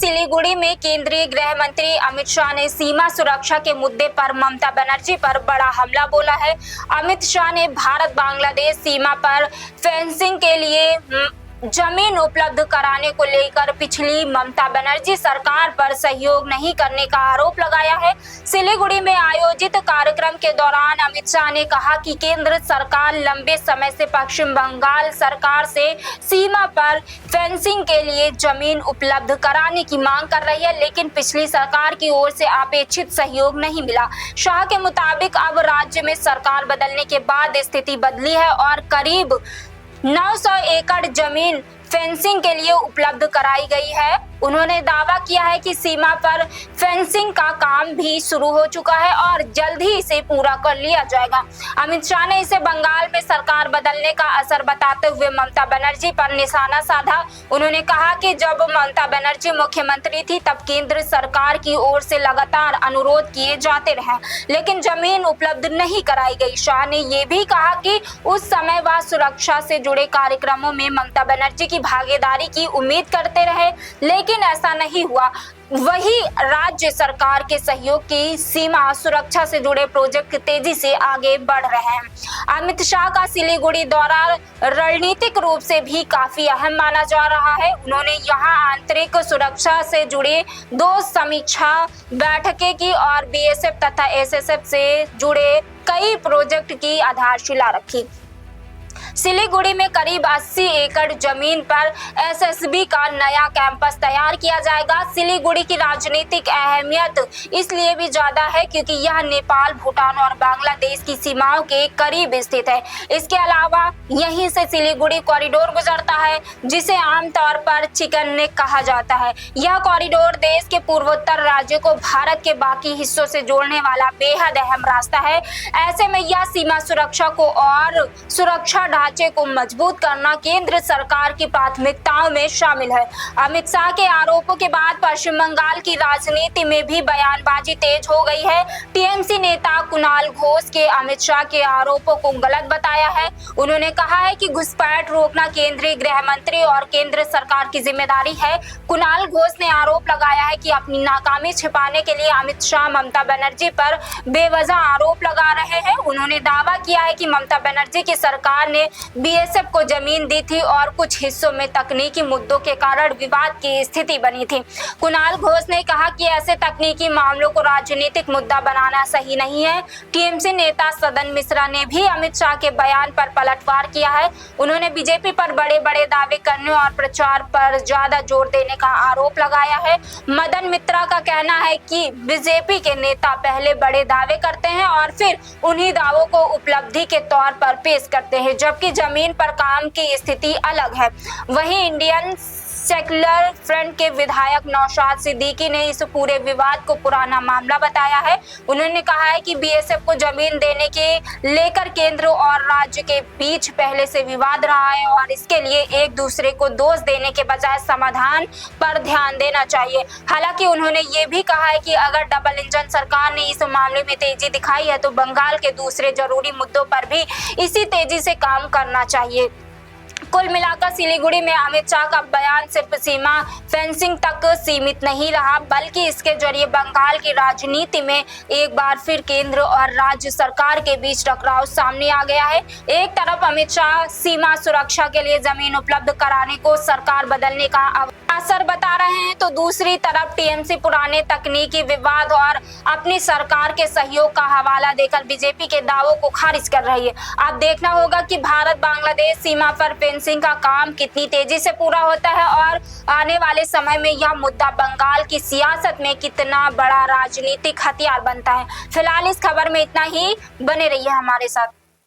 सिलीगुड़ी में केंद्रीय गृह मंत्री अमित शाह ने सीमा सुरक्षा के मुद्दे पर ममता बनर्जी पर बड़ा हमला बोला है। अमित शाह ने भारत बांग्लादेश सीमा पर फेंसिंग के लिए जमीन उपलब्ध कराने को लेकर पिछली ममता बनर्जी सरकार पर सहयोग नहीं करने का आरोप लगाया है। सिलीगुड़ी में आयोजित कार्यक्रम के दौरान अमित शाह ने कहा कि केंद्र सरकार लंबे समय से पश्चिम बंगाल सरकार से सीमा पर फेंसिंग के लिए जमीन उपलब्ध कराने की मांग कर रही है, लेकिन पिछली सरकार की ओर से अपेक्षित सहयोग नहीं मिला। शाह के मुताबिक अब राज्य में सरकार बदलने के बाद स्थिति बदली है और करीब 900 एकड़ जमीन फेंसिंग के लिए उपलब्ध कराई गई है। उन्होंने दावा किया है कि सीमा पर फेंसिंग का काम भी शुरू हो चुका है और जल्द ही इसे पूरा कर लिया जाएगा। अमित शाह ने इसे बंगाल में सरकार बदलने का असर बताते हुए ममता बनर्जी पर निशाना साधा। उन्होंने कहा कि जब ममता बनर्जी मुख्यमंत्री थी तब केंद्र सरकार की ओर से लगातार अनुरोध किए जाते रहे, लेकिन जमीन उपलब्ध नहीं कराई गई। शाह ने ये भी कहा कि उस समय वह सुरक्षा से जुड़े कार्यक्रमों में ममता बनर्जी की भागीदारी की उम्मीद करते रहे, लेकिन ऐसा नहीं हुआ। वही राज्य सरकार के सहयोग की सीमा सुरक्षा से जुड़े प्रोजेक्ट तेजी से आगे बढ़ रहे हैं। अमित शाह का सिलीगुड़ी दौरा रणनीतिक रूप से भी काफी अहम माना जा रहा है। उन्होंने यहां आंतरिक सुरक्षा से जुड़े 2 समीक्षा बैठकें की और बीएसएफ तथा एसएसएफ से जुड़े कई प्रोजेक्ट की आधारशिला रखी। सिलीगुड़ी में करीब 80 एकड़ जमीन पर एसएसबी का नया कैंपस तैयार किया जाएगा। सिलीगुड़ी की राजनीतिक अहमियत इसलिए भी ज्यादा है क्योंकि यह नेपाल, भूटान और बांग्लादेश की सीमाओं के करीब स्थित है। इसके अलावा यहीं से सिलीगुड़ी कॉरिडोर गुजरता है, जिसे आमतौर पर चिकन नेक कहा जाता है। यह कॉरिडोर देश के पूर्वोत्तर राज्यों को भारत के बाकी हिस्सों से जोड़ने वाला बेहद अहम रास्ता है। ऐसे में यह सीमा सुरक्षा को और सुरक्षा ढांचे को मजबूत करना केंद्र सरकार की प्राथमिकताओं में शामिल है। अमित शाह के आरोपों के बाद पश्चिम बंगाल की राजनीति में भी बयानबाजी तेज हो गई है। टीएमसी नेता कुणाल घोष के अमित शाह के आरोपों को गलत बताया है। उन्होंने कहा है कि घुसपैठ रोकना केंद्रीय गृह मंत्री और केंद्र सरकार की जिम्मेदारी है। कुणाल घोष ने आरोप लगाया है कि अपनी नाकामी छिपाने के लिए अमित शाह ममता बनर्जी पर बेवजह आरोप लगा रहे हैं। उन्होंने दावा किया है कि ममता बनर्जी की सरकार ने बीएसएफ को जमीन दी थी और कुछ हिस्सों में तकनीकी मुद्दों के कारण विवाद की स्थिति बनी थी। कुणाल घोष ने कहा कि ऐसे तकनीकी मामलों को राजनीतिक मुद्दा बनाना सही नहीं है। टीएमसी नेता सदन मिश्रा ने भी अमित शाह के बयान पर पलटवार किया है। उन्होंने बीजेपी पर बड़े बड़े दावे करने और प्रचार पर ज्यादा जोर देने का आरोप लगाया है। मदन मित्रा का कहना है कि बीजेपी के नेता पहले बड़े दावे करते हैं और फिर उन्हीं दावों को उपलब्धि के तौर पर पेश करते हैं, जबकि जमीन पर काम की स्थिति अलग है। वहीं इंडियन सेक्युलर फ्रंट के विधायक नौशाद सिद्दीकी ने इस पूरे विवाद को पुराना मामला बताया है। उन्होंने कहा है कि बीएसएफ को जमीन देने के लेकर केंद्र और राज्य के बीच पहले से विवाद रहा है और इसके लिए एक दूसरे को दोष देने के बजाय समाधान पर ध्यान देना चाहिए। हालांकि उन्होंने ये भी कहा है कि अगर डबल इंजन सरकार ने इस मामले में तेजी दिखाई है तो बंगाल के दूसरे जरूरी मुद्दों पर भी इसी तेजी से काम करना चाहिए। कुल मिलाकर सिलीगुड़ी में अमित शाह का बयान सिर्फ सीमा फेंसिंग तक सीमित नहीं रहा, बल्कि इसके जरिए बंगाल की राजनीति में एक बार फिर केंद्र और राज्य सरकार के बीच टकराव सामने आ गया है। एक तरफ अमित शाह सीमा सुरक्षा के लिए जमीन उपलब्ध कराने को सरकार बदलने का असर बता रहे हैं, तो दूसरी तरफ टीएमसी पुराने तकनीकी विवाद और अपनी सरकार के सहयोग का हवाला देकर बीजेपी के दावों को खारिज कर रही है। अब देखना होगा कि भारत बांग्लादेश सीमा पर फेंसिंग का काम कितनी तेजी से पूरा होता है और आने वाले समय में यह मुद्दा बंगाल की सियासत में कितना बड़ा राजनीतिक हथियार बनता है। फिलहाल इस खबर में इतना ही, बने रहिए हमारे साथ।